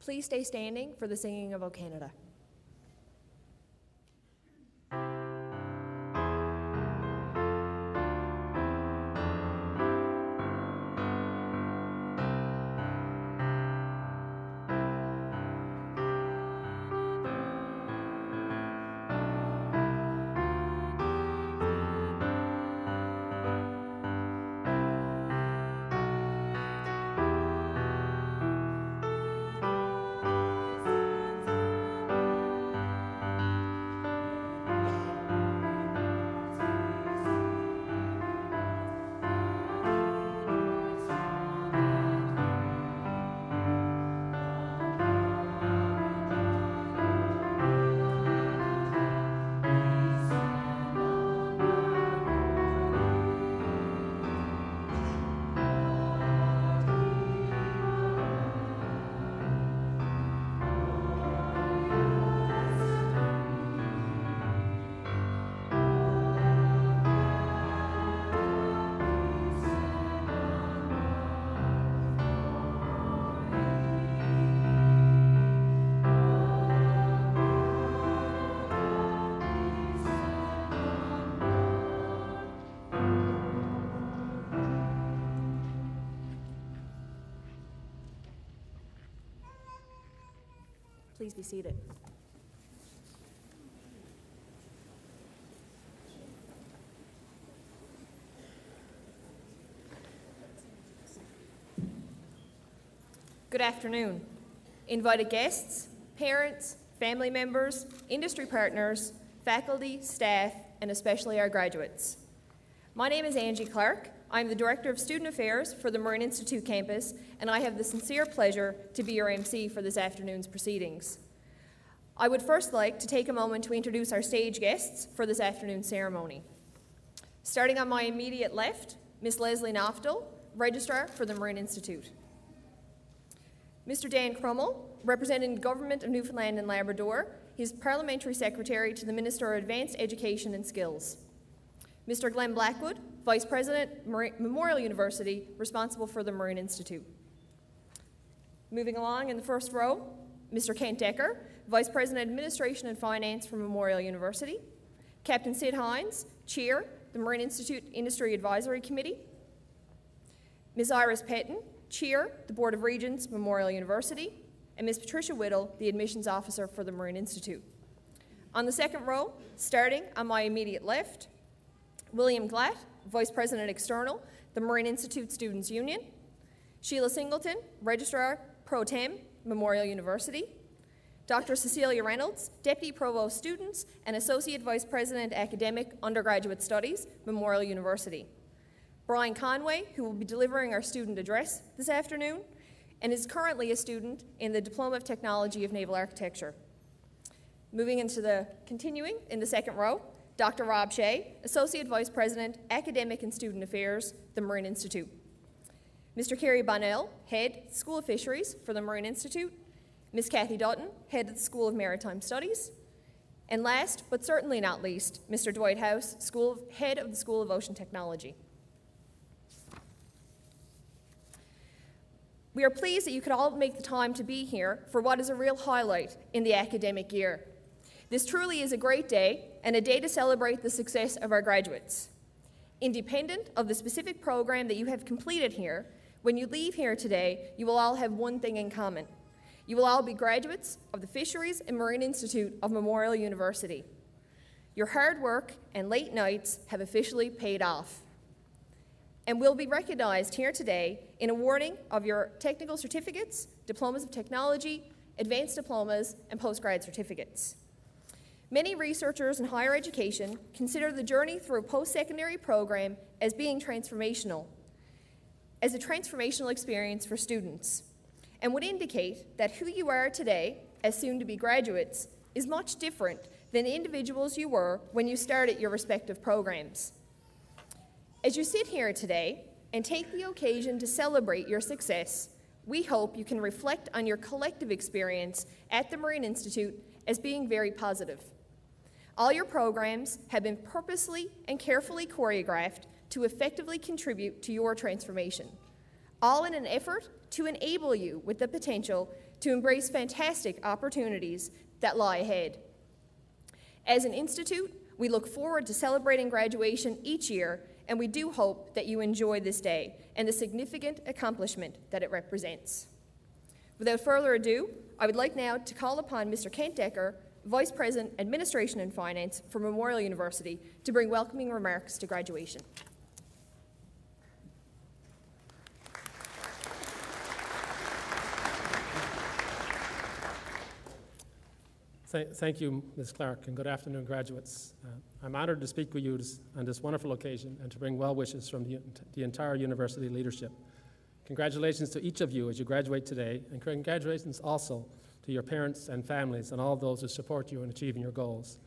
Please stay standing for the singing of O Canada. Please be seated. Good afternoon. Invited guests, parents, family members, industry partners, faculty, staff, and especially our graduates. My name is Angie Clark. I'm the Director of Student Affairs for the Marine Institute campus, and I have the sincere pleasure to be your MC for this afternoon's proceedings. I would first like to take a moment to introduce our stage guests for this afternoon's ceremony. Starting on my immediate left, Ms. Leslie Noftel, Registrar for the Marine Institute. Mr. Dan Crummell, representing the Government of Newfoundland and Labrador, he's Parliamentary Secretary to the Minister of Advanced Education and Skills. Mr. Glenn Blackwood, Vice President, Memorial University, responsible for the Marine Institute. Moving along in the first row, Mr. Kent Decker, Vice President, Administration and Finance for Memorial University. Captain Sid Hines, Chair, the Marine Institute Industry Advisory Committee. Ms. Iris Petton, Chair, the Board of Regents, Memorial University. And Ms. Patricia Whittle, the Admissions Officer for the Marine Institute. On the second row, starting on my immediate left, William Glatt, Vice President External, the Marine Institute Students' Union. Sheila Singleton, Registrar Pro Tem, Memorial University. Dr. Cecilia Reynolds, Deputy Provost Students and Associate Vice President Academic Undergraduate Studies, Memorial University. Brian Conway, who will be delivering our student address this afternoon, and is currently a student in the Diploma of Technology of Naval Architecture. Continuing in the second row, Dr. Rob Shea, Associate Vice President, Academic and Student Affairs, the Marine Institute. Mr. Kerry Bonnell, Head, School of Fisheries for the Marine Institute. Ms. Kathy Dutton, Head of the School of Maritime Studies. And last, but certainly not least, Mr. Dwight House, Head of the School of Ocean Technology. We are pleased that you could all make the time to be here for what is a real highlight in the academic year. This truly is a great day and a day to celebrate the success of our graduates. Independent of the specific program that you have completed here, when you leave here today, you will all have one thing in common. You will all be graduates of the Fisheries and Marine Institute of Memorial University. Your hard work and late nights have officially paid off, and will be recognized here today in awarding of your technical certificates, diplomas of technology, advanced diplomas, and postgrad certificates. Many researchers in higher education consider the journey through a post-secondary program as being transformational, as a transformational experience for students, and would indicate that who you are today, as soon-to-be graduates, is much different than the individuals you were when you started your respective programs. As you sit here today and take the occasion to celebrate your success, we hope you can reflect on your collective experience at the Marine Institute as being very positive. All your programs have been purposely and carefully choreographed to effectively contribute to your transformation. all in an effort to enable you with the potential to embrace fantastic opportunities that lie ahead. As an institute, we look forward to celebrating graduation each year, and we do hope that you enjoy this day and the significant accomplishment that it represents. Without further ado, I would like now to call upon Mr. Kent Decker, Vice President, Administration and Finance for Memorial University, to bring welcoming remarks to graduation. Thank you, Ms. Clark, and good afternoon, graduates. I'm honored to speak with you on this wonderful occasion and to bring well wishes from the entire university leadership. Congratulations to each of you as you graduate today, and congratulations also to your parents and families and all those who support you in achieving your goals.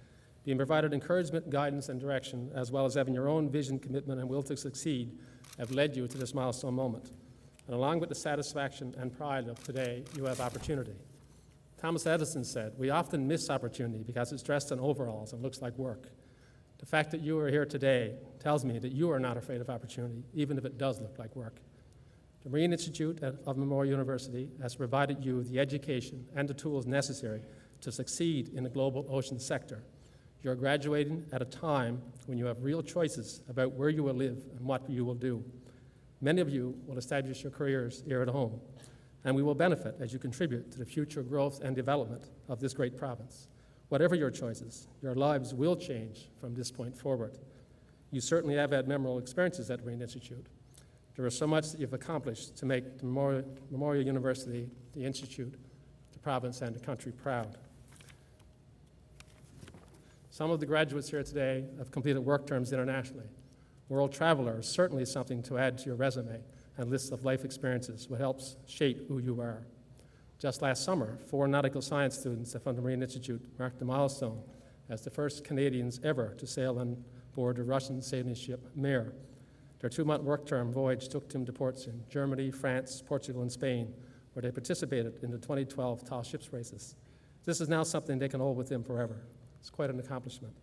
Being provided encouragement, guidance, and direction, as well as having your own vision, commitment, and will to succeed, have led you to this milestone moment. And along with the satisfaction and pride of today, you have opportunity. Thomas Edison said, "We often miss opportunity because it's dressed in overalls and looks like work." The fact that you are here today tells me that you are not afraid of opportunity, even if it does look like work. The Marine Institute of Memorial University has provided you the education and the tools necessary to succeed in the global ocean sector. You are graduating at a time when you have real choices about where you will live and what you will do. Many of you will establish your careers here at home, and we will benefit as you contribute to the future growth and development of this great province. Whatever your choices, your lives will change from this point forward. You certainly have had memorable experiences at Marine Institute. There is so much that you've accomplished to make the Memorial University, the Institute, the province, and the country proud. Some of the graduates here today have completed work terms internationally. World traveler is certainly something to add to your resume and list of life experiences, what helps shape who you are. Just last summer, 4 nautical science students from the Marine Institute marked the milestone as the first Canadians ever to sail on board the Russian sailing ship Mir. Their 2-month work term voyage took them to ports in Germany, France, Portugal, and Spain, where they participated in the 2012 tall ships races. This is now something they can hold with them forever. It's quite an accomplishment.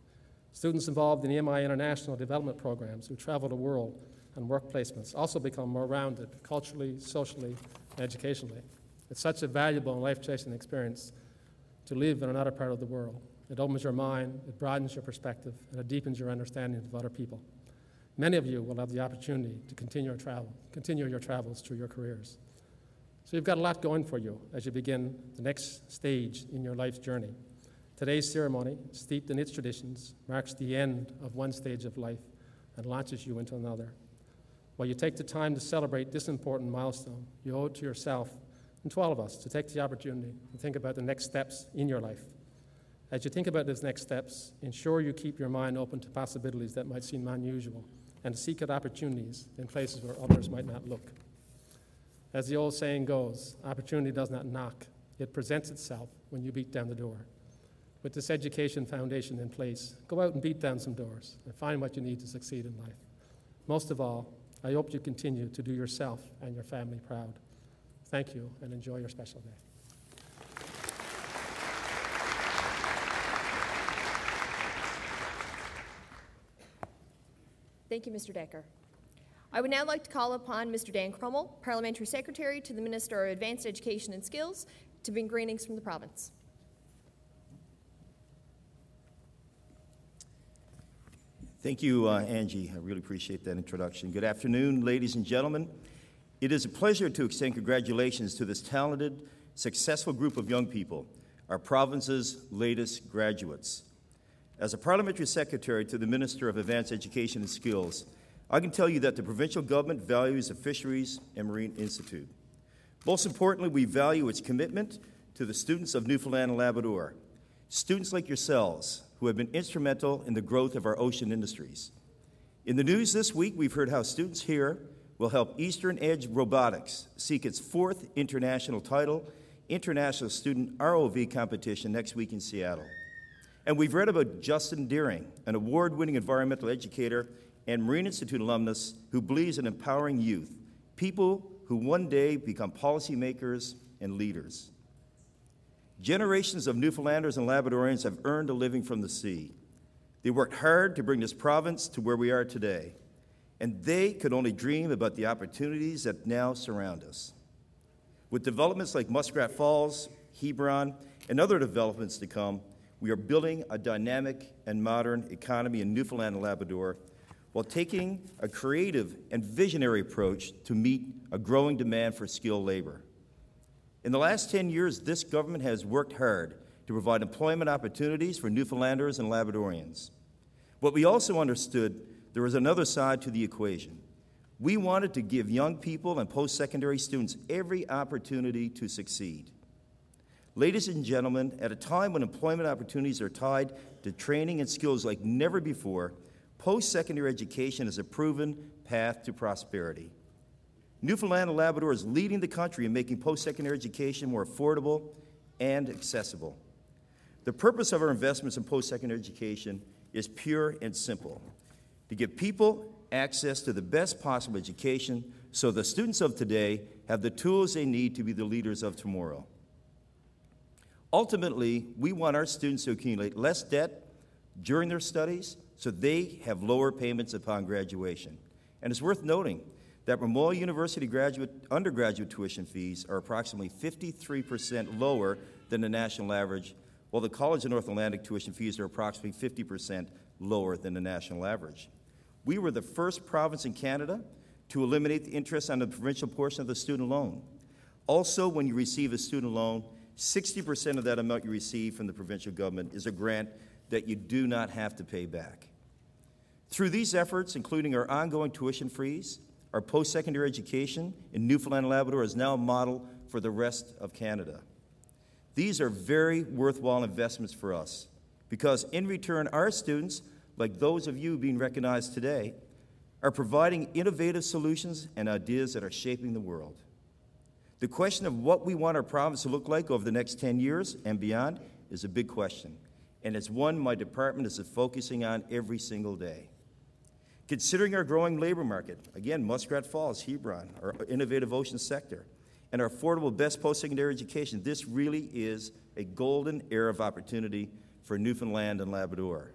Students involved in the MI International Development Programs who travel the world and work placements also become more rounded culturally, socially, and educationally. It's such a valuable and life-changing experience to live in another part of the world. It opens your mind, it broadens your perspective, and it deepens your understanding of other people. Many of you will have the opportunity to continue your travels through your careers. So you've got a lot going for you as you begin the next stage in your life's journey. Today's ceremony, steeped in its traditions, marks the end of one stage of life and launches you into another. While you take the time to celebrate this important milestone, you owe it to yourself and to all of us to take the opportunity to think about the next steps in your life. As you think about those next steps, ensure you keep your mind open to possibilities that might seem unusual and to seek out opportunities in places where others might not look. As the old saying goes, opportunity does not knock. It presents itself when you beat down the door. With this education foundation in place, go out and beat down some doors and find what you need to succeed in life. Most of all, I hope you continue to do yourself and your family proud. Thank you, and enjoy your special day. Thank you, Mr. Decker. I would now like to call upon Mr. Dan Crummell, Parliamentary Secretary to the Minister of Advanced Education and Skills, to bring greetings from the province. Thank you, Angie. I really appreciate that introduction. Good afternoon, ladies and gentlemen. It is a pleasure to extend congratulations to this talented, successful group of young people, our province's latest graduates. As a Parliamentary Secretary to the Minister of Advanced Education and Skills, I can tell you that the provincial government values the Fisheries and Marine Institute. Most importantly, we value its commitment to the students of Newfoundland and Labrador, students like yourselves who have been instrumental in the growth of our ocean industries. In the news this week, we've heard how students here will help Eastern Edge Robotics seek its 4th international title, International Student ROV Competition, next week in Seattle. And we've read about Justin Deering, an award-winning environmental educator and Marine Institute alumnus who believes in empowering youth, people who one day become policymakers and leaders. Generations of Newfoundlanders and Labradorians have earned a living from the sea. They worked hard to bring this province to where we are today. and they could only dream about the opportunities that now surround us. With developments like Muskrat Falls, Hebron, and other developments to come, we are building a dynamic and modern economy in Newfoundland and Labrador while taking a creative and visionary approach to meet a growing demand for skilled labor. In the last 10 years, this government has worked hard to provide employment opportunities for Newfoundlanders and Labradorians. But we also understood there was another side to the equation. We wanted to give young people and post-secondary students every opportunity to succeed. Ladies and gentlemen, at a time when employment opportunities are tied to training and skills like never before, post-secondary education is a proven path to prosperity. Newfoundland and Labrador is leading the country in making post-secondary education more affordable and accessible. The purpose of our investments in post-secondary education is pure and simple: to give people access to the best possible education so the students of today have the tools they need to be the leaders of tomorrow. Ultimately, we want our students to accumulate less debt during their studies so they have lower payments upon graduation. And it's worth noting that Memorial University undergraduate tuition fees are approximately 53% lower than the national average, while the College of North Atlantic tuition fees are approximately 50% lower than the national average. We were the first province in Canada to eliminate the interest on the provincial portion of the student loan. Also, when you receive a student loan, 60% of that amount you receive from the provincial government is a grant that you do not have to pay back. Through these efforts, including our ongoing tuition freeze, our post-secondary education in Newfoundland and Labrador is now a model for the rest of Canada. These are very worthwhile investments for us because in return, our students, like those of you being recognized today, are providing innovative solutions and ideas that are shaping the world. The question of what we want our province to look like over the next 10 years and beyond is a big question, and it's one my department is focusing on every single day. Considering our growing labor market, again, Muskrat Falls, Hebron, our innovative ocean sector, and our affordable best post-secondary education, this really is a golden era of opportunity for Newfoundland and Labrador.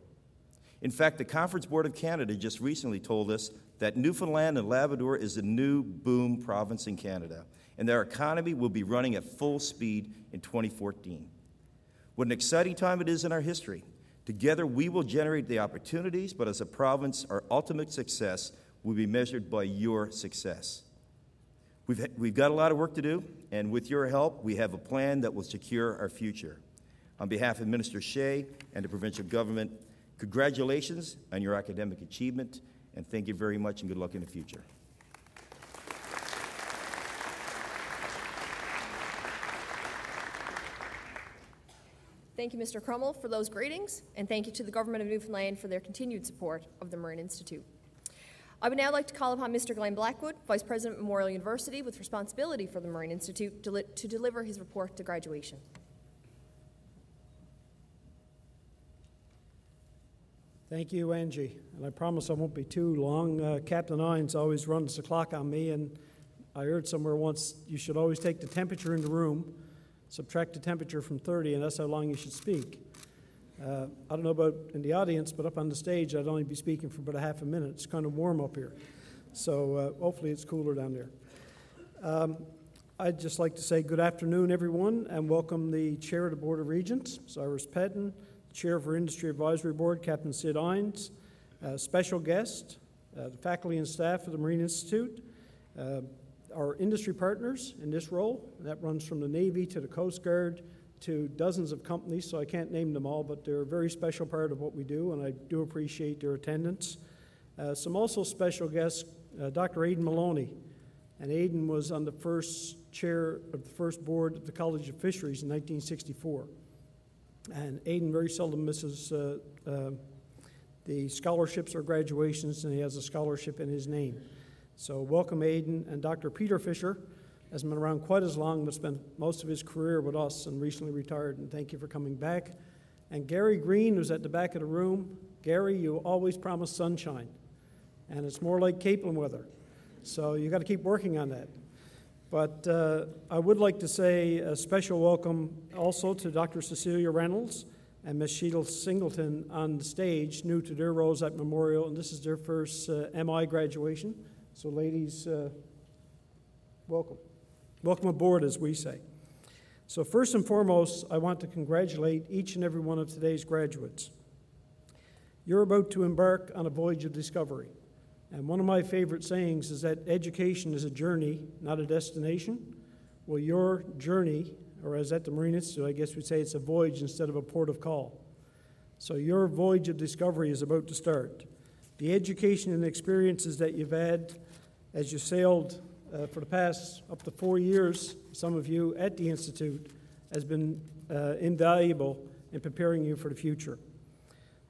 In fact, the Conference Board of Canada just recently told us that Newfoundland and Labrador is the new boom province in Canada, and that our economy will be running at full speed in 2014. What an exciting time it is in our history. Together, we will generate the opportunities, but as a province, our ultimate success will be measured by your success. We've got a lot of work to do, and with your help, we have a plan that will secure our future. On behalf of Minister Shea and the provincial government, congratulations on your academic achievement, and thank you very much, and good luck in the future. Thank you, Mr. Crummell, for those greetings, and thank you to the Government of Newfoundland for their continued support of the Marine Institute. I would now like to call upon Mr. Glenn Blackwood, Vice President of Memorial University with responsibility for the Marine Institute, to deliver his report to graduation. Thank you, Angie. And I promise I won't be too long. Captain Ines always runs the clock on me, and I heard somewhere once you should always take the temperature in the room, subtract the temperature from 30, and that's how long you should speak. I don't know about in the audience, but up on the stage, I'd only be speaking for about a half a minute. It's kind of warm up here. So hopefully it's cooler down there. I'd just like to say good afternoon, everyone, and welcome the Chair of the Board of Regents, Cyrus Petton, Chair of our Industry Advisory Board, Captain Sid Ines, special guest, the faculty and staff of the Marine Institute, our industry partners in this role. That runs from the Navy to the Coast Guard to dozens of companies, so I can't name them all, but they're a very special part of what we do, and I do appreciate their attendance. Some also special guests, Dr. Aidan Maloney, and Aidan was on the first chair of the first board of the College of Fisheries in 1964. And Aidan very seldom misses the scholarships or graduations, and he has a scholarship in his name. So welcome, Aidan. And Dr. Peter Fisher hasn't been around quite as long, but spent most of his career with us and recently retired, and thank you for coming back. And Gary Green, who's at the back of the room. Gary, you always promise sunshine, and it's more like Capelin weather, so you got to keep working on that. But I would like to say a special welcome also to Dr. Cecilia Reynolds and Miss Sheila Singleton on the stage, new to their roles at Memorial, and this is their first MI graduation. So ladies, welcome. Welcome aboard, as we say. So first and foremost, I want to congratulate each and every one of today's graduates. You're about to embark on a voyage of discovery. And one of my favorite sayings is that education is a journey, not a destination. Well, your journey, or as at the Marine Institute, I guess we'd say it's a voyage instead of a port of call. So your voyage of discovery is about to start. The education and experiences that you've had as you sailed for the past up to 4 years, some of you at the Institute, has been invaluable in preparing you for the future.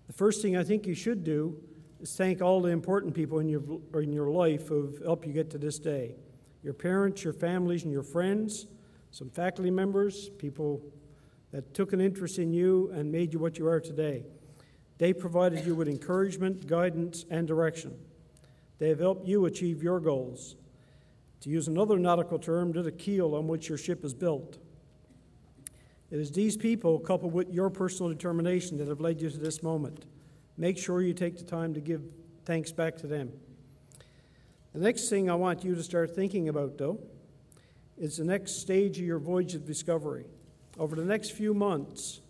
The first thing I think you should do is thank all the important people in your life who have helped you get to this day. Your parents, your families, and your friends, some faculty members, people that took an interest in you and made you what you are today. They provided you with encouragement, guidance, and direction. They have helped you achieve your goals. To use another nautical term, they're the keel on which your ship is built. It is these people, coupled with your personal determination, that have led you to this moment. Make sure you take the time to give thanks back to them. The next thing I want you to start thinking about, though, is the next stage of your voyage of discovery. Over the next few months,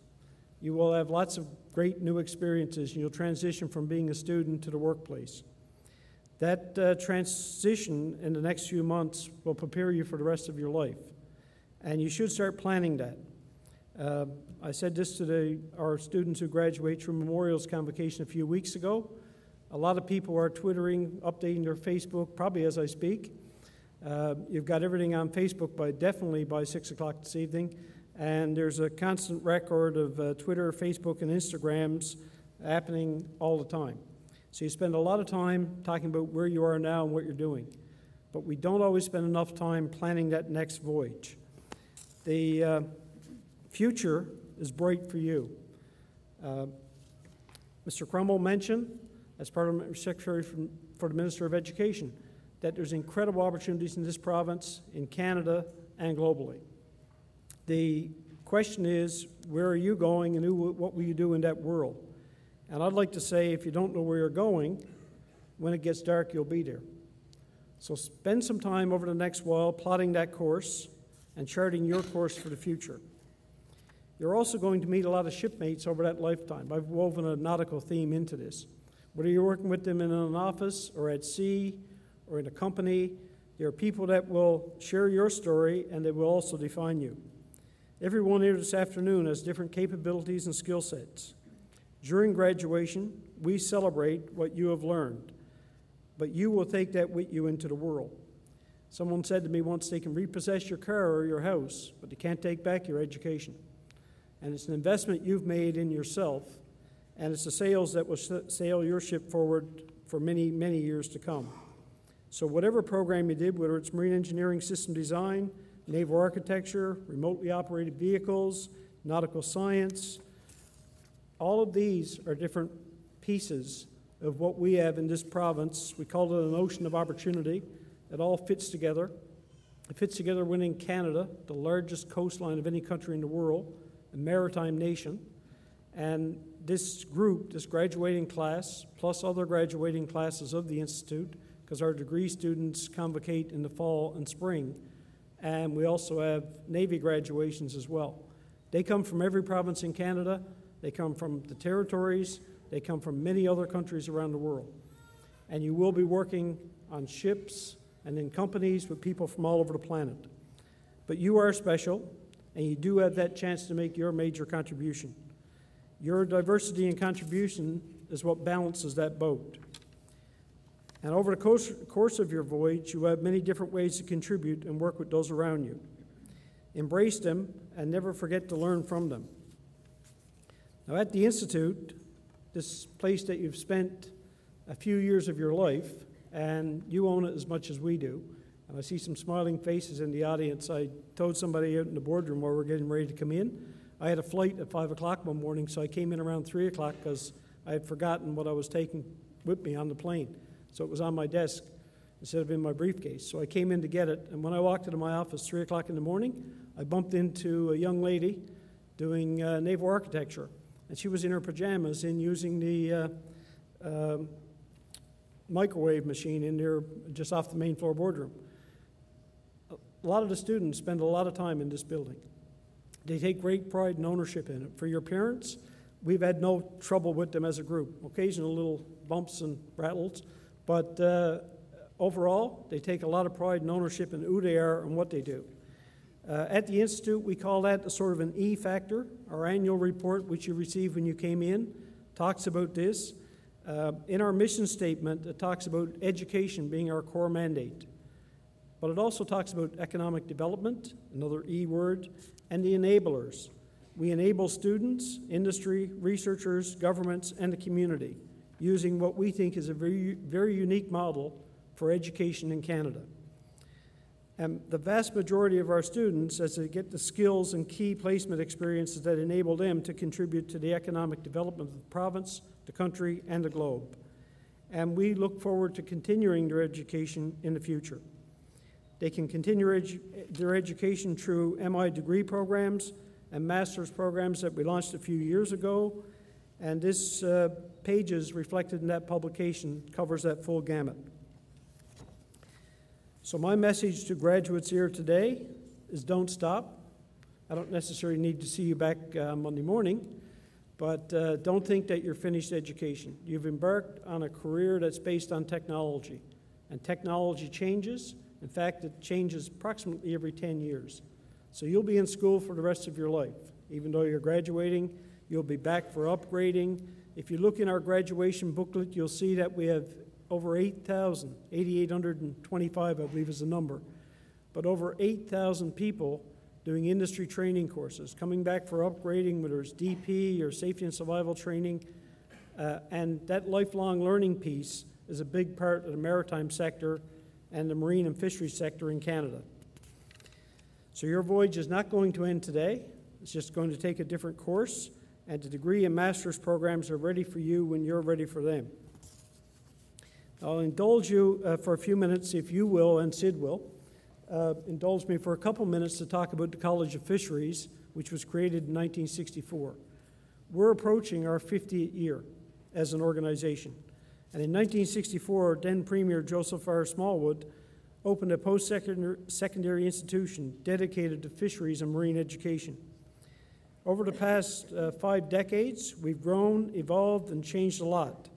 you will have lots of great new experiences, and you'll transition from being a student to the workplace. That transition in the next few months will prepare you for the rest of your life, and you should start planning that. I said this to our students who graduate from Memorial's convocation a few weeks ago. A lot of people are twittering, updating their Facebook, probably as I speak. You've got everything on Facebook definitely by 6 o'clock this evening, and there's a constant record of Twitter, Facebook, and Instagrams happening all the time. So you spend a lot of time talking about where you are now and what you're doing, but we don't always spend enough time planning that next voyage. The future is bright for you. Mr. Crummell mentioned, as part of Secretary for the Minister of Education, that there's incredible opportunities in this province, in Canada, and globally. The question is, where are you going and what will you do in that world? And I'd like to say, if you don't know where you're going, when it gets dark, you'll be there. So spend some time over the next while plotting that course and charting your course for the future. You're also going to meet a lot of shipmates over that lifetime. I've woven a nautical theme into this. Whether you're working with them in an office or at sea or in a company, there are people that will share your story and they will also define you. Everyone here this afternoon has different capabilities and skill sets. During graduation, we celebrate what you have learned, but you will take that with you into the world. Someone said to me once, they can repossess your car or your house, but they can't take back your education. And it's an investment you've made in yourself, and it's the sails that will sail your ship forward for many, many years to come. So whatever program you did, whether it's marine engineering system design, naval architecture, remotely operated vehicles, nautical science, all of these are different pieces of what we have in this province. We call it an ocean of opportunity. It all fits together. It fits together within Canada, the largest coastline of any country in the world, a maritime nation. And this group, this graduating class, plus other graduating classes of the Institute, because our degree students convocate in the fall and spring, and we also have Navy graduations as well. They come from every province in Canada. They come from the territories. They come from many other countries around the world. And you will be working on ships and in companies with people from all over the planet. But you are special, and you do have that chance to make your major contribution. Your diversity and contribution is what balances that boat. And over the course of your voyage, you have many different ways to contribute and work with those around you. Embrace them and never forget to learn from them. Now, at the Institute, this place that you've spent a few years of your life, and you own it as much as we do, and I see some smiling faces in the audience. I told somebody out in the boardroom while we were getting ready to come in, I had a flight at 5 o'clock one morning, so I came in around 3 o'clock because I had forgotten what I was taking with me on the plane. So it was on my desk instead of in my briefcase. So I came in to get it, and when I walked into my office 3 o'clock in the morning, I bumped into a young lady doing naval architecture. and she was in her pajamas in using the microwave machine in there just off the main floor boardroom. A lot of the students spend a lot of time in this building. They take great pride and ownership in it. For your parents, we've had no trouble with them as a group. Occasional little bumps and rattles, but overall, they take a lot of pride and ownership in who they are and what they do. At the Institute, we call that a sort of an E factor. Our annual report, which you received when you came in, talks about this. In our mission statement, it talks about education being our core mandate. But it also talks about economic development, another E word, and the enablers. We enable students, industry, researchers, governments, and the community using what we think is a very, very unique model for education in Canada. And the vast majority of our students, as they get the skills and key placement experiences that enable them to contribute to the economic development of the province, the country, and the globe. And we look forward to continuing their education in the future. They can continue their education through MI degree programs and master's programs that we launched a few years ago, and this pages reflected in that publication covers that full gamut. So my message to graduates here today is don't stop. I don't necessarily need to see you back Monday morning, but don't think that you're finished education. You've embarked on a career that's based on technology, and technology changes. In fact, it changes approximately every 10 years. So you'll be in school for the rest of your life. Even though you're graduating, you'll be back for upgrading. If you look in our graduation booklet, you'll see that we have over 8,000, 8,825, I believe is the number, but over 8,000 people doing industry training courses, coming back for upgrading, whether it's DP or safety and survival training, and that lifelong learning piece is a big part of the maritime sector and the marine and fisheries sector in Canada. So your voyage is not going to end today. It's just going to take a different course, and the degree and master's programs are ready for you when you're ready for them. I'll indulge you for a few minutes, if you will, and Sid will. Indulge me for a couple minutes to talk about the College of Fisheries, which was created in 1964. We're approaching our 50th year as an organization. And in 1964, then Premier Joseph R. Smallwood opened a post-secondary institution dedicated to fisheries and marine education. Over the past 5 decades, we've grown, evolved, and changed a lot.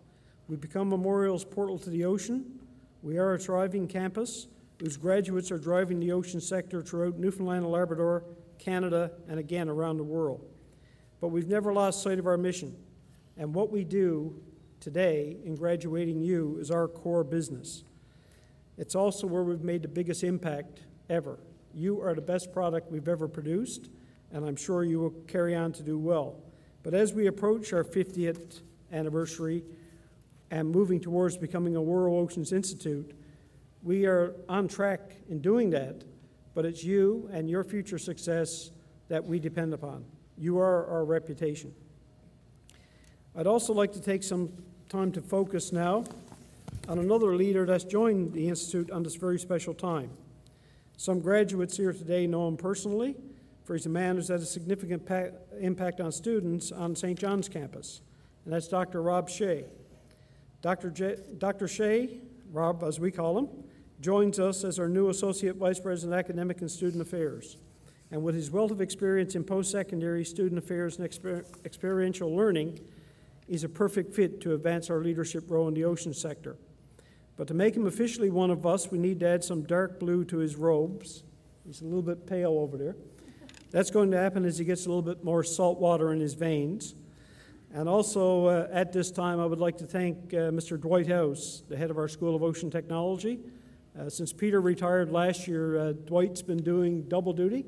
We've become Memorial's portal to the ocean. We are a thriving campus whose graduates are driving the ocean sector throughout Newfoundland and Labrador, Canada, and again around the world. But we've never lost sight of our mission. And what we do today in graduating you is our core business. It's also where we've made the biggest impact ever. You are the best product we've ever produced, and I'm sure you will carry on to do well. But as we approach our 50th anniversary and moving towards becoming a World Oceans Institute, we are on track in doing that, but it's you and your future success that we depend upon. You are our reputation. I'd also like to take some time to focus now on another leader that's joined the Institute on this very special time. Some graduates here today know him personally, for he's a man who's had a significant impact on students on St. John's campus, and that's Dr. Rob Shea. Dr. Shea, Rob as we call him, joins us as our new Associate Vice President of Academic and Student Affairs. And with his wealth of experience in post-secondary student affairs and experiential learning, he's a perfect fit to advance our leadership role in the ocean sector. But to make him officially one of us, we need to add some dark blue to his robes. He's a little bit pale over there. That's going to happen as he gets a little bit more salt water in his veins. And also, at this time, I would like to thank Mr. Dwight House, the head of our School of Ocean Technology. Since Peter retired last year, Dwight's been doing double duty.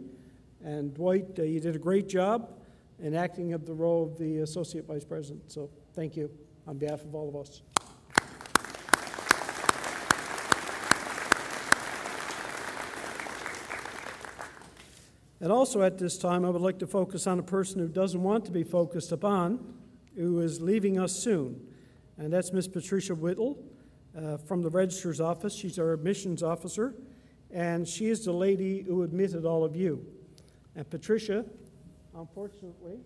And Dwight, you did a great job in acting of the role of the Associate Vice President. So thank you on behalf of all of us. And also at this time, I would like to focus on a person who doesn't want to be focused upon, who is leaving us soon. And that's Miss Patricia Whittle from the Registrar's Office. She's our admissions officer, and she is the lady who admitted all of you. And Patricia, unfortunately,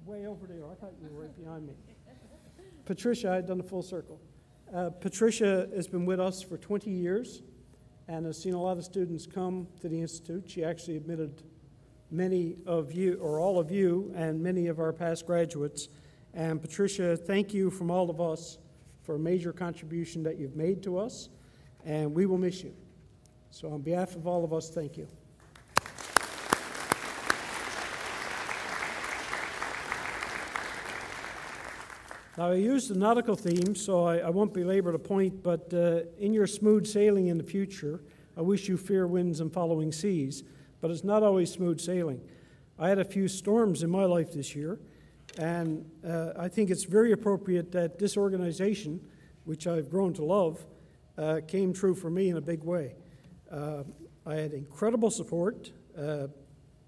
way over there. I thought you were right behind me. Patricia, I've done a full circle. Patricia has been with us for 20 years and has seen a lot of students come to the Institute. She actually admitted many of you, or all of you, and many of our past graduates. And Patricia, thank you from all of us for a major contribution that you've made to us, and we will miss you. So on behalf of all of us, thank you. Now, I used the nautical theme, so I won't belabor the point, but in your smooth sailing in the future, I wish you fair winds and following seas, but it's not always smooth sailing. I had a few storms in my life this year, and I think it's very appropriate that this organization, which I've grown to love, came true for me in a big way. I had incredible support,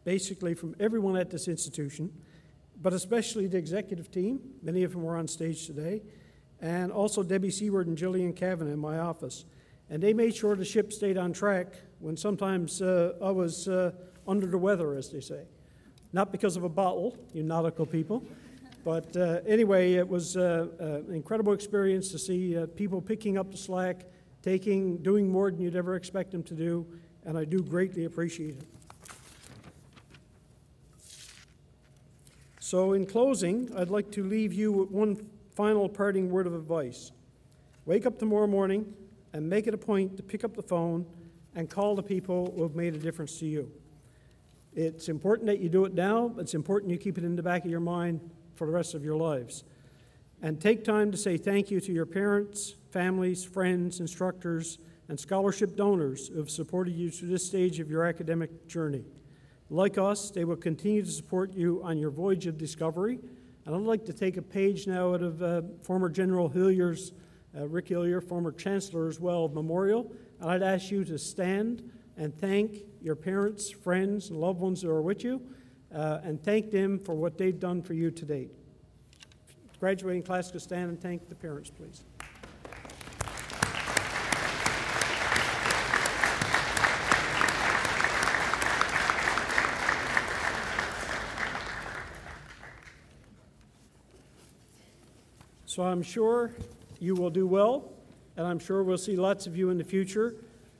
basically from everyone at this institution, but especially the executive team. Many of them were on stage today, and also Debbie Seward and Jillian Kavanagh in my office. And they made sure the ship stayed on track when sometimes I was under the weather, as they say. Not because of a bottle, you nautical people, but anyway, it was an incredible experience to see people picking up the slack, doing more than you'd ever expect them to do, and I do greatly appreciate it. So in closing, I'd like to leave you with one final parting word of advice. Wake up tomorrow morning and make it a point to pick up the phone and call the people who have made a difference to you. It's important that you do it now. It's important you keep it in the back of your mind for the rest of your lives. And take time to say thank you to your parents, families, friends, instructors, and scholarship donors who have supported you through this stage of your academic journey. Like us, they will continue to support you on your voyage of discovery. And I'd like to take a page now out of former General Hillier's, Rick Hillier, former Chancellor as well, memorial. And I'd ask you to stand and thank your parents, friends, and loved ones who are with you, and thank them for what they've done for you to date. Graduating class could stand and thank the parents, please. So I'm sure you will do well, and I'm sure we'll see lots of you in the future.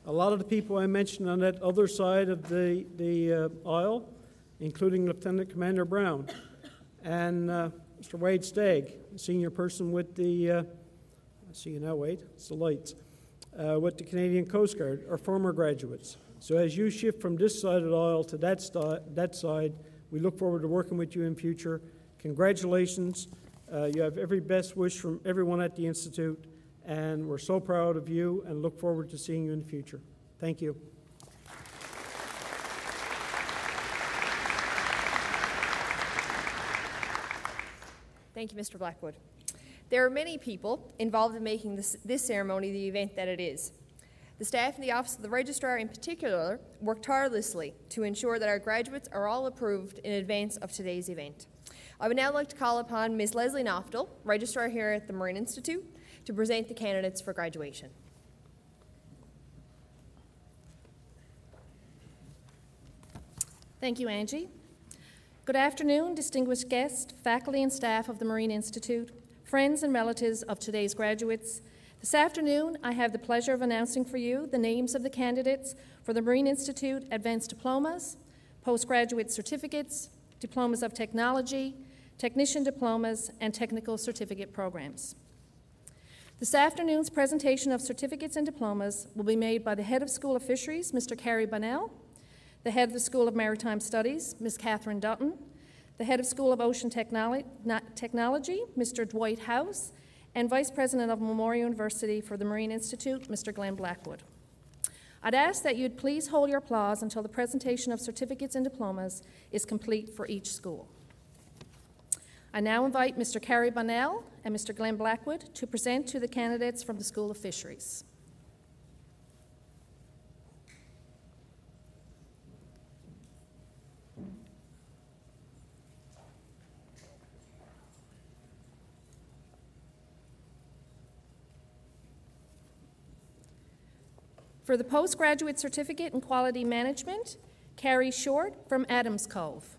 A lot of the people I mentioned on that other side of the aisle, including Lieutenant Commander Brown and Mr. Wade Stagg, senior person with the, I see you now, Wade, it's the lights, with the Canadian Coast Guard, are former graduates. So as you shift from this side of the aisle to that side, we look forward to working with you in future. Congratulations. You have every best wish from everyone at the Institute, and we're so proud of you and look forward to seeing you in the future. Thank you. Thank you, Mr. Blackwood. There are many people involved in making this ceremony the event that it is. The staff in the Office of the Registrar in particular worked tirelessly to ensure that our graduates are all approved in advance of today's event. I would now like to call upon Ms. Leslie Knoftel, Registrar here at the Marine Institute, to present the candidates for graduation. Thank you, Angie. Good afternoon, distinguished guests, faculty and staff of the Marine Institute, friends and relatives of today's graduates. This afternoon, I have the pleasure of announcing for you the names of the candidates for the Marine Institute Advanced Diplomas, Postgraduate Certificates, Diplomas of Technology, Technician Diplomas, and Technical Certificate Programs. This afternoon's presentation of certificates and diplomas will be made by the Head of School of Fisheries, Mr. Carrie Bunnell, the Head of the School of Maritime Studies, Ms. Catherine Dutton, the Head of School of Ocean Technology, Mr. Dwight House, and Vice President of Memorial University for the Marine Institute, Mr. Glenn Blackwood. I'd ask that you'd please hold your applause until the presentation of certificates and diplomas is complete for each school. I now invite Mr. Carrie Bunnell and Mr. Glenn Blackwood to present to the candidates from the School of Fisheries. For the Postgraduate Certificate in Quality Management, Carrie Short from Adams Cove.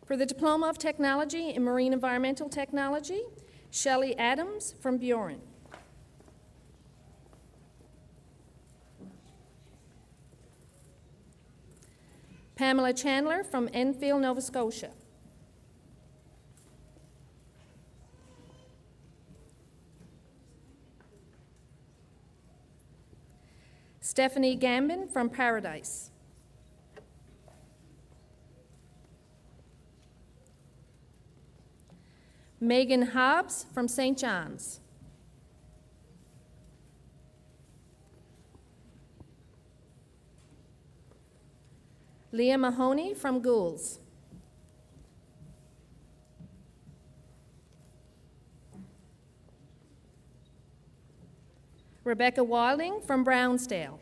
For the Diploma of Technology in Marine Environmental Technology, Shelley Adams from Buren. Pamela Chandler from Enfield, Nova Scotia. Stephanie Gambin from Paradise. Megan Hobbs from St. John's. Leah Mahoney from Goulds. Rebecca Wilding from Brownsdale.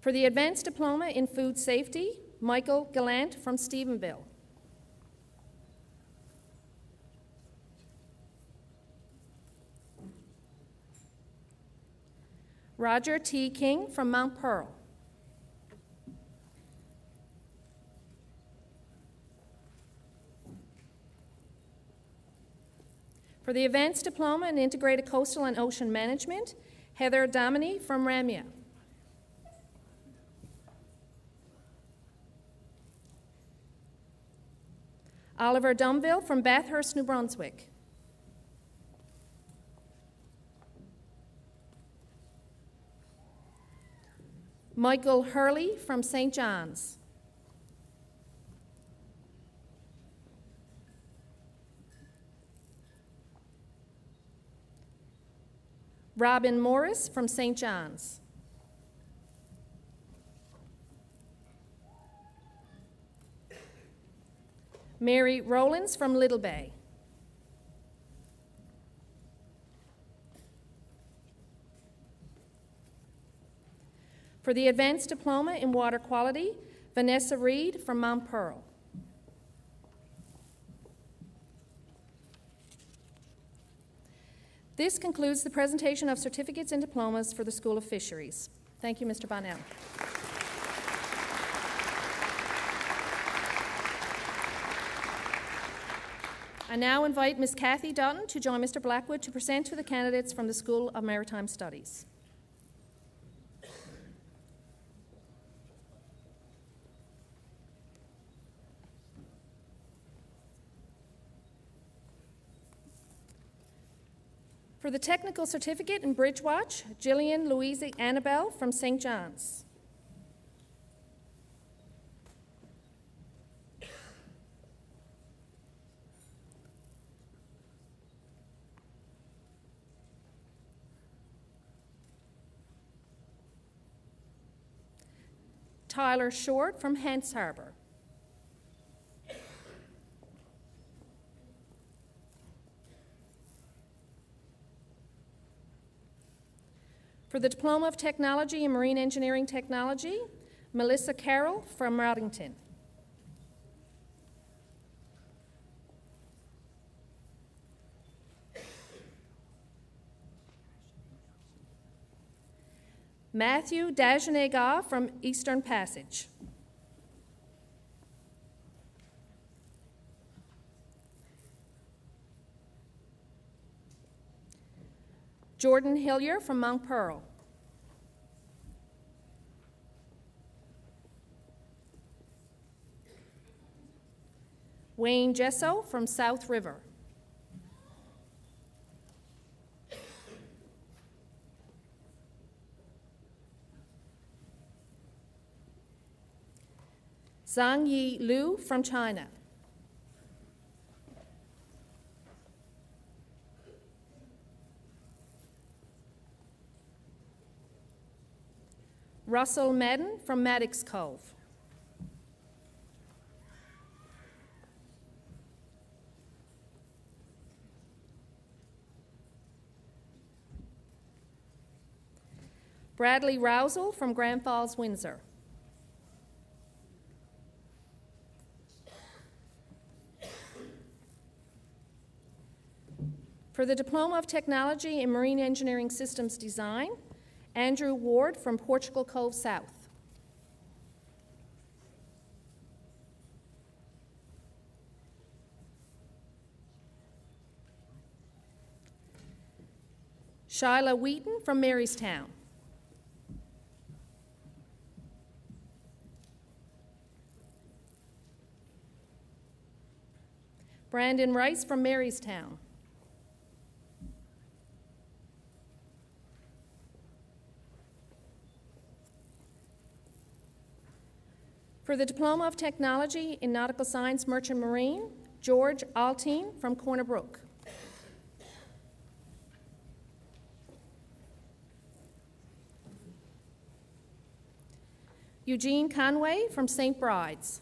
For the Advanced Diploma in Food Safety, Michael Gallant from Stephenville. Roger T. King from Mount Pearl. For the Advanced Diploma in Integrated Coastal and Ocean Management, Heather Dominy from Ramia. Oliver Dumville from Bathurst, New Brunswick. Michael Hurley from St. John's. Robin Morris from St. John's. Mary Rowlands from Little Bay. For the Advanced Diploma in Water Quality, Vanessa Reed from Mount Pearl. This concludes the presentation of certificates and diplomas for the School of Fisheries. Thank you, Mr. Bonnell. I now invite Ms. Kathy Dutton to join Mr. Blackwood to present to the candidates from the School of Maritime Studies. For the Technical Certificate in Bridge Watch, Gillian Louise Annabelle from St. John's. Tyler Short from Hants Harbor. For the Diploma of Technology in Marine Engineering Technology, Melissa Carroll from Roddington. Matthew Dagenega from Eastern Passage. Jordan Hillier from Mount Pearl. Wayne Jesso from South River. Zhang Yi Liu from China. Russell Madden from Maddox Cove. Bradley Rousel from Grand Falls, Windsor. For the Diploma of Technology in Marine Engineering Systems Design, Andrew Ward from Portugal Cove South. Shyla Wheaton from Marystown. Brandon Rice from Marystown. For the Diploma of Technology in Nautical Science Merchant Marine, George Alteen from Corner Brook. Eugene Conway from St. Bride's.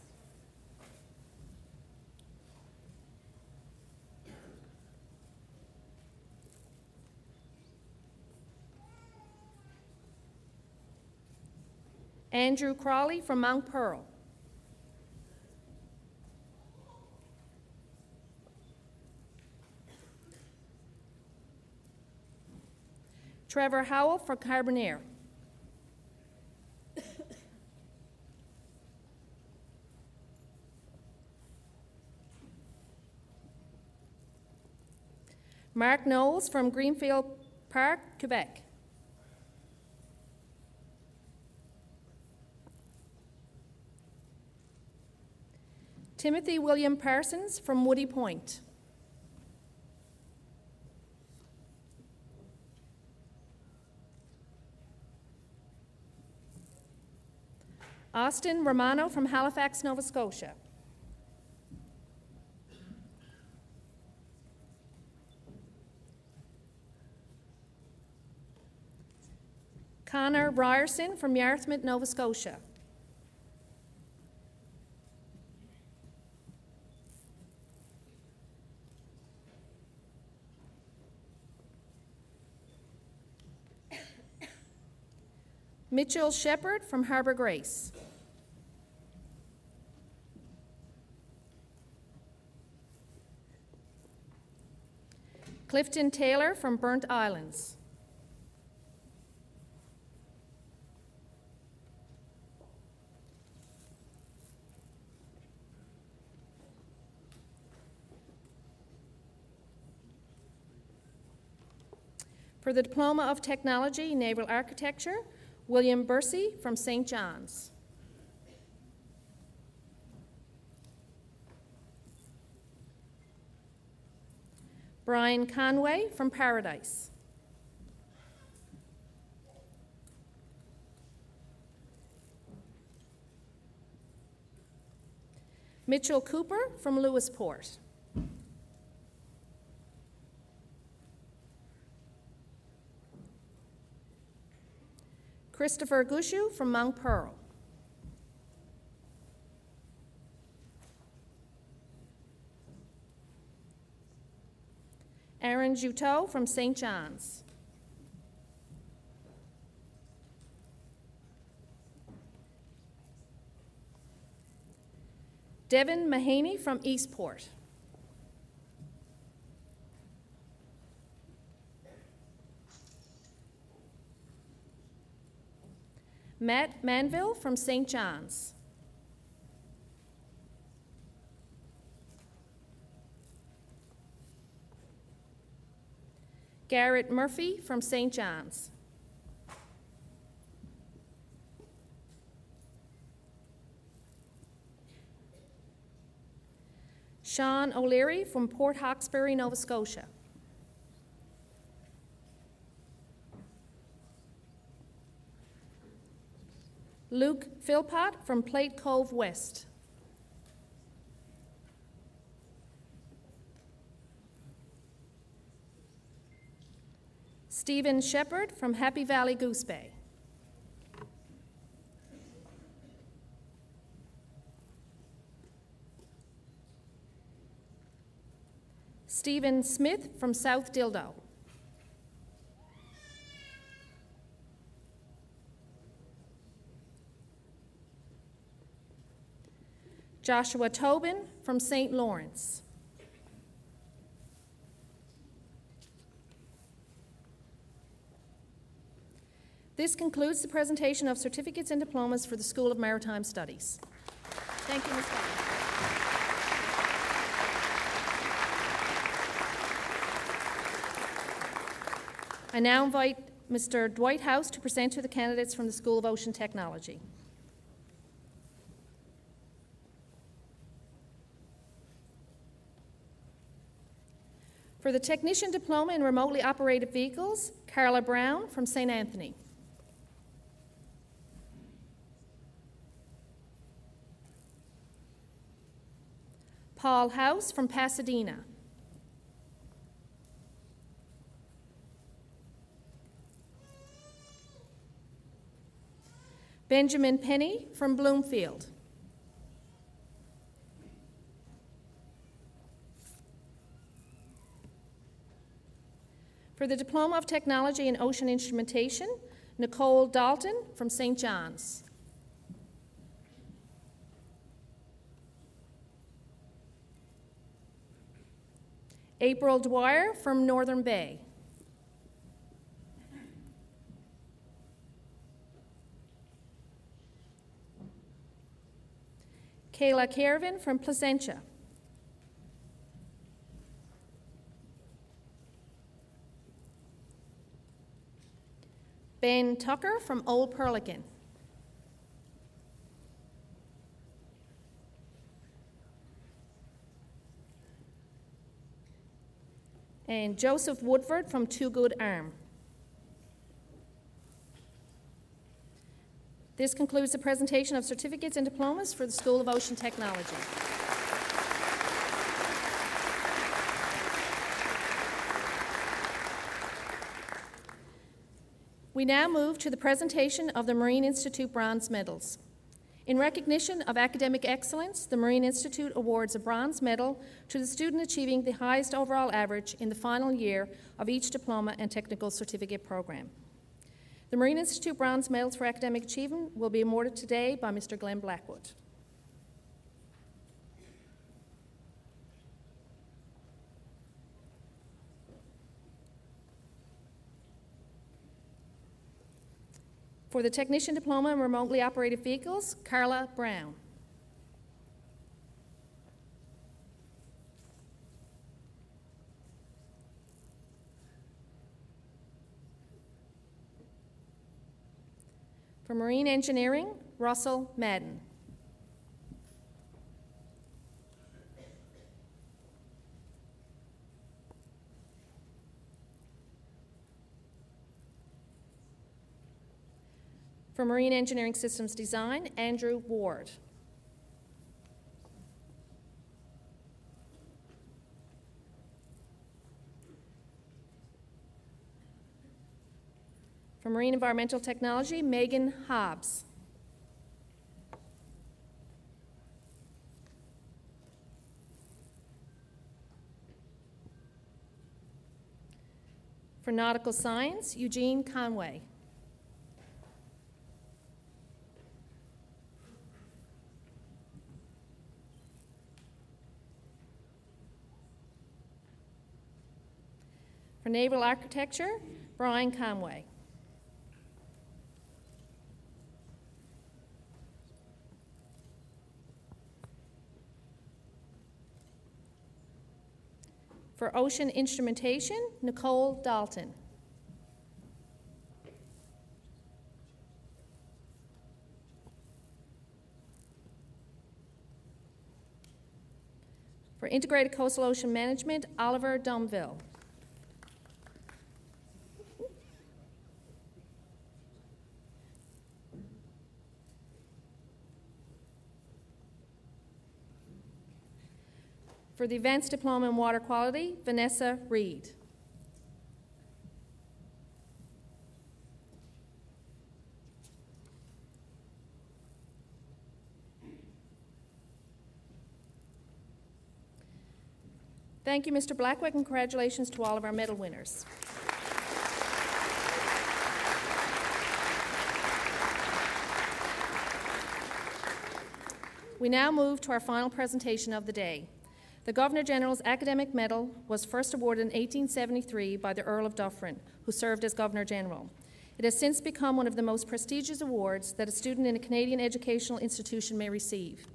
Andrew Crawley from Mount Pearl. Trevor Howell from Carbonear. Mark Knowles from Greenfield Park, Quebec. Timothy William Parsons from Woody Point. Austin Romano from Halifax, Nova Scotia. Connor Ryerson from Yarmouth, Nova Scotia. Mitchell Shepard from Harbour Grace. Clifton Taylor from Burnt Islands. For the Diploma of Technology, Naval Architecture, William Bursey from St. John's. Brian Conway from Paradise. Mitchell Cooper from Lewisport. Christopher Gushu from Mount Pearl. Aaron Juteau from St. John's. Devin Mahaney from Eastport. Matt Manville from St. John's. Garrett Murphy from St. John's. Sean O'Leary from Port Hawkesbury, Nova Scotia. Luke Philpott from Plate Cove West. Stephen Shepard from Happy Valley Goose Bay. Stephen Smith from South Dildo. Joshua Tobin from St. Lawrence. This concludes the presentation of certificates and diplomas for the School of Maritime Studies. Thank you, Ms. Bowles. I now invite Mr. Dwight House to present to the candidates from the School of Ocean Technology. For the Technician Diploma in Remotely Operated Vehicles, Carla Brown from St. Anthony. Paul House from Pasadena. Benjamin Penny from Bloomfield. For the Diploma of Technology in Ocean Instrumentation, Nicole Dalton from St. John's. April Dwyer from Northern Bay. Kayla Kervin from Placentia. Ben Tucker from Old Perlican. And Joseph Woodford from Two Good Arm. This concludes the presentation of certificates and diplomas for the School of Ocean Technology. We now move to the presentation of the Marine Institute Bronze Medals. In recognition of academic excellence, the Marine Institute awards a bronze medal to the student achieving the highest overall average in the final year of each diploma and technical certificate program. The Marine Institute Bronze Medals for Academic Achievement will be awarded today by Mr. Glenn Blackwood. For the Technician Diploma in Remotely Operated Vehicles, Carla Brown. For Marine Engineering, Russell Madden. For Marine Engineering Systems Design, Andrew Ward. For Marine Environmental Technology, Megan Hobbs. For Nautical Science, Eugene Conway. For Naval Architecture, Brian Conway. For Ocean Instrumentation, Nicole Dalton. For Integrated Coastal Ocean Management, Oliver Dumville. For the Advanced Diploma in Water Quality, Vanessa Reed. Thank you, Mr. Blackwood, and congratulations to all of our medal winners. We now move to our final presentation of the day. The Governor-General's Academic Medal was first awarded in 1873 by the Earl of Dufferin, who served as Governor-General. It has since become one of the most prestigious awards that a student in a Canadian educational institution may receive.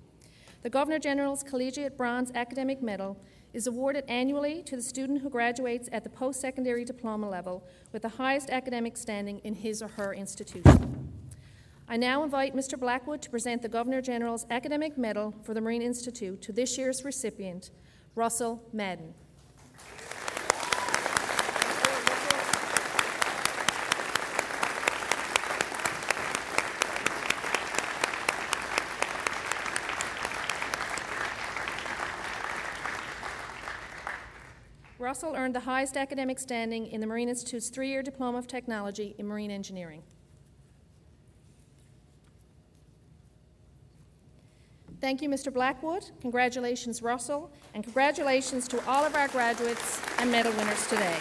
The Governor-General's Collegiate Bronze Academic Medal is awarded annually to the student who graduates at the post-secondary diploma level with the highest academic standing in his or her institution. I now invite Mr. Blackwood to present the Governor-General's Academic Medal for the Marine Institute to this year's recipient, Russell Madden. Russell earned the highest academic standing in the Marine Institute's 3-year Diploma of Technology in Marine Engineering. Thank you, Mr. Blackwood. Congratulations, Russell, and congratulations to all of our graduates and medal winners today.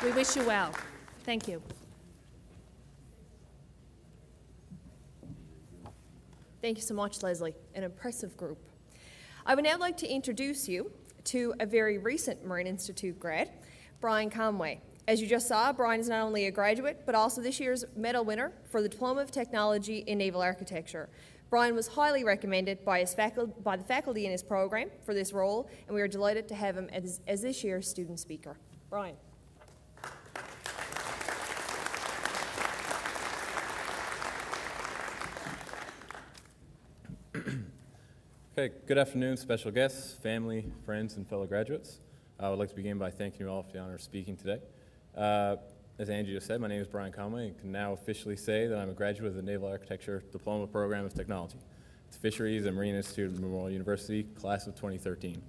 We wish you well. Thank you. Thank you so much, Leslie. An impressive group. I would now like to introduce you to a very recent Marine Institute grad, Brian Conway. As you just saw, Brian is not only a graduate, but also this year's medal winner for the Diploma of Technology in Naval Architecture. Brian was highly recommended by the faculty in his program for this role, and we are delighted to have him as this year's student speaker. Brian. Okay, good afternoon, special guests, family, friends, and fellow graduates. I would like to begin by thanking you all for the honor of speaking today. As Angie just said, my name is Brian Conway and can now officially say that I'm a graduate of the Naval Architecture Diploma Program of Technology. It's Fisheries and Marine Institute of Memorial University, class of 2013.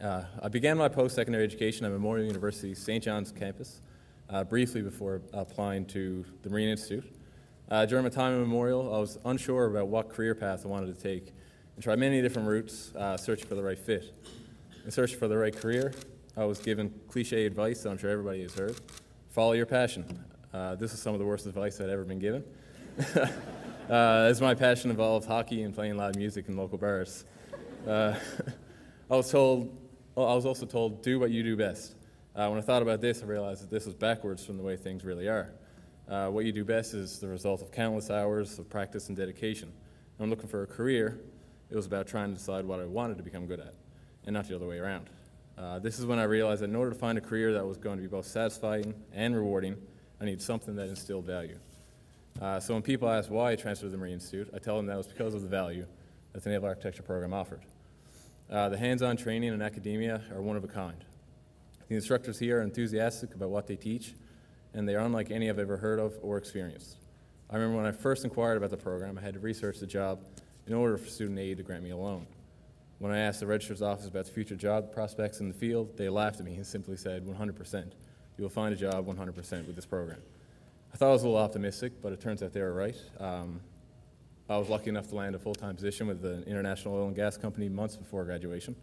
I began my post-secondary education at Memorial University's St. John's campus briefly before applying to the Marine Institute. During my time at Memorial, I was unsure about what career path I wanted to take and tried many different routes, searching for the right fit. In searching for the right career, I was given cliche advice that I'm sure everybody has heard. Follow your passion. This is some of the worst advice I'd ever been given, as my passion involved hockey and playing loud music in local bars. I was also told, do what you do best. When I thought about this, I realized that this was backwards from the way things really are. What you do best is the result of countless hours of practice and dedication. When I'm looking for a career, it was about trying to decide what I wanted to become good at, and not the other way around. This is when I realized that in order to find a career that was going to be both satisfying and rewarding, I needed something that instilled value. So when people ask why I transferred to the Marine Institute, I tell them that it was because of the value that the Naval Architecture program offered. The hands-on training in academia are one of a kind. The instructors here are enthusiastic about what they teach, and they are unlike any I've ever heard of or experienced. I remember when I first inquired about the program, I had to research the job in order for student aid to grant me a loan. When I asked the registrar's office about the future job prospects in the field, they laughed at me and simply said, 100%. You will find a job 100% with this program. I thought I was a little optimistic, but it turns out they were right. I was lucky enough to land a full-time position with an international oil and gas company months before graduation.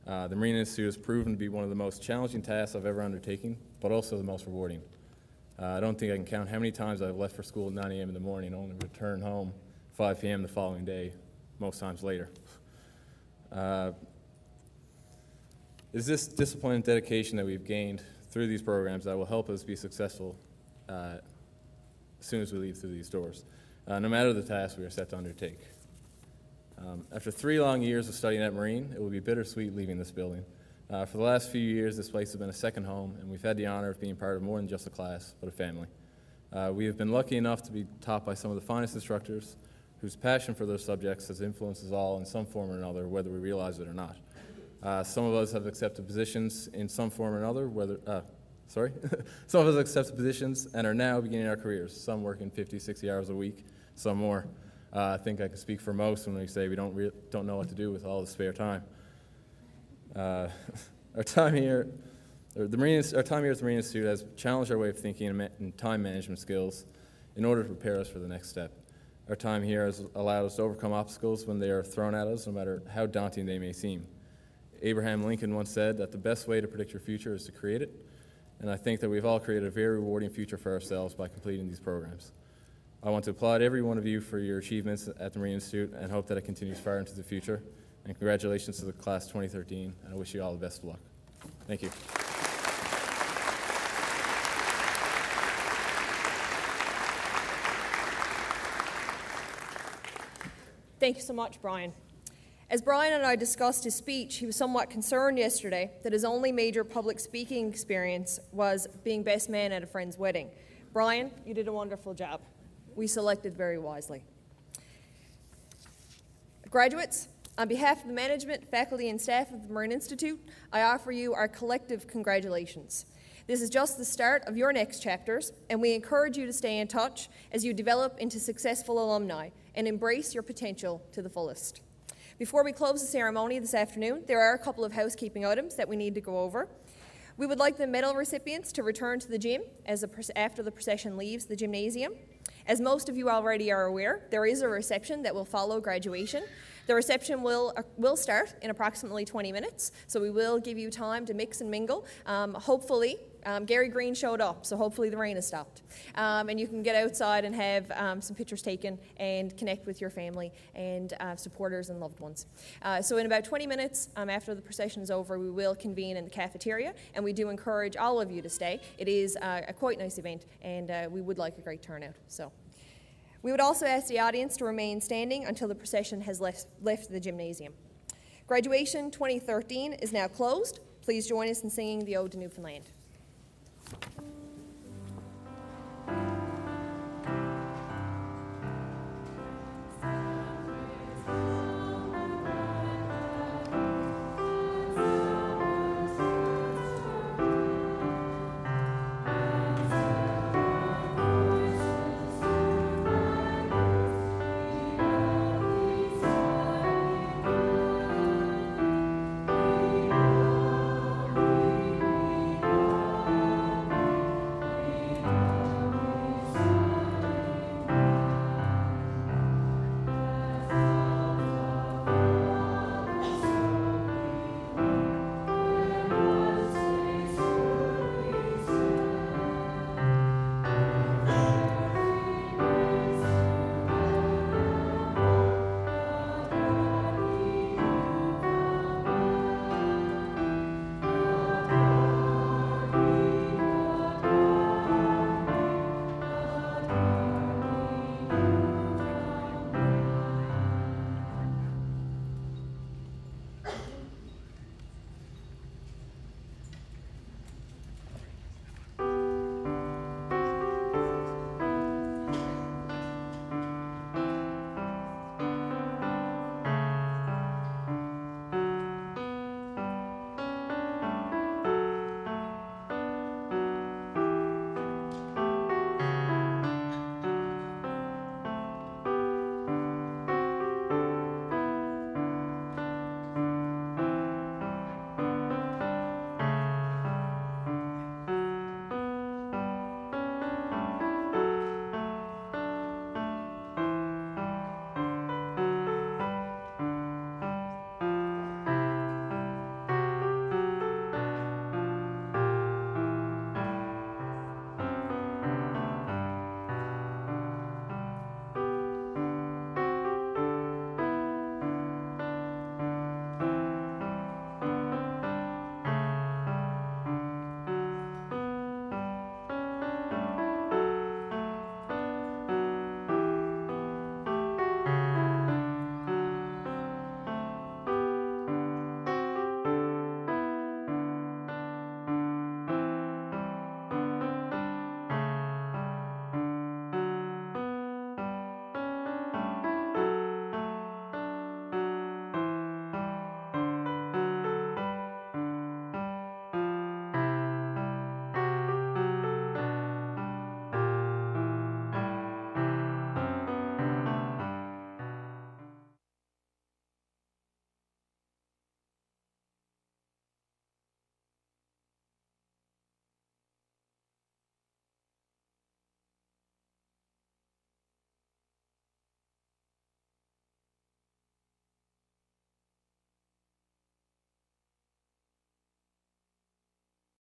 The Marine Institute has proven to be one of the most challenging tasks I've ever undertaken, but also the most rewarding. I don't think I can count how many times I've left for school at 9 a.m. in the morning, only to return home 5 p.m. the following day, most times later. Is this discipline and dedication that we've gained through these programs that will help us be successful as soon as we leave through these doors, no matter the task we are set to undertake. After 3 long years of studying at Marine, it will be bittersweet leaving this building. For the last few years, this place has been a second home, and we've had the honor of being part of more than just a class, but a family. We have been lucky enough to be taught by some of the finest instructors whose passion for those subjects has influenced us all in some form or another, whether we realize it or not. Some of us have accepted positions in some form or another, some of us accepted positions and are now beginning our careers, some working 50, 60 hours a week, some more. I think I can speak for most when we say we don't know what to do with all the spare time. Our time here at the Marine Institute has challenged our way of thinking and time management skills in order to prepare us for the next step. Our time here has allowed us to overcome obstacles when they are thrown at us, no matter how daunting they may seem. Abraham Lincoln once said that the best way to predict your future is to create it, and I think that we've all created a very rewarding future for ourselves by completing these programs. I want to applaud every one of you for your achievements at the Marine Institute and hope that it continues far into the future. And congratulations to the class 2013, and I wish you all the best of luck. Thank you. Thank you. Thank you so much, Brian. As Brian and I discussed his speech, he was somewhat concerned yesterday that his only major public speaking experience was being best man at a friend's wedding. Brian, you did a wonderful job. We selected very wisely. Graduates, on behalf of the management, faculty, and staff of the Marine Institute, I offer you our collective congratulations. This is just the start of your next chapters, and we encourage you to stay in touch as you develop into successful alumni and embrace your potential to the fullest. Before we close the ceremony this afternoon, there are a couple of housekeeping items that we need to go over. We would like the medal recipients to return to the gym after the procession leaves the gymnasium. As most of you already are aware, there is a reception that will follow graduation. The reception will start in approximately 20 minutes, so we will give you time to mix and mingle. Hopefully, Gary Green showed up, so hopefully the rain has stopped. And you can get outside and have some pictures taken and connect with your family and supporters and loved ones. So in about 20 minutes after the procession is over, we will convene in the cafeteria, and we do encourage all of you to stay. It is a quite nice event, and we would like a great turnout. So we would also ask the audience to remain standing until the procession has left the gymnasium. Graduation 2013 is now closed. Please join us in singing the Ode to Newfoundland.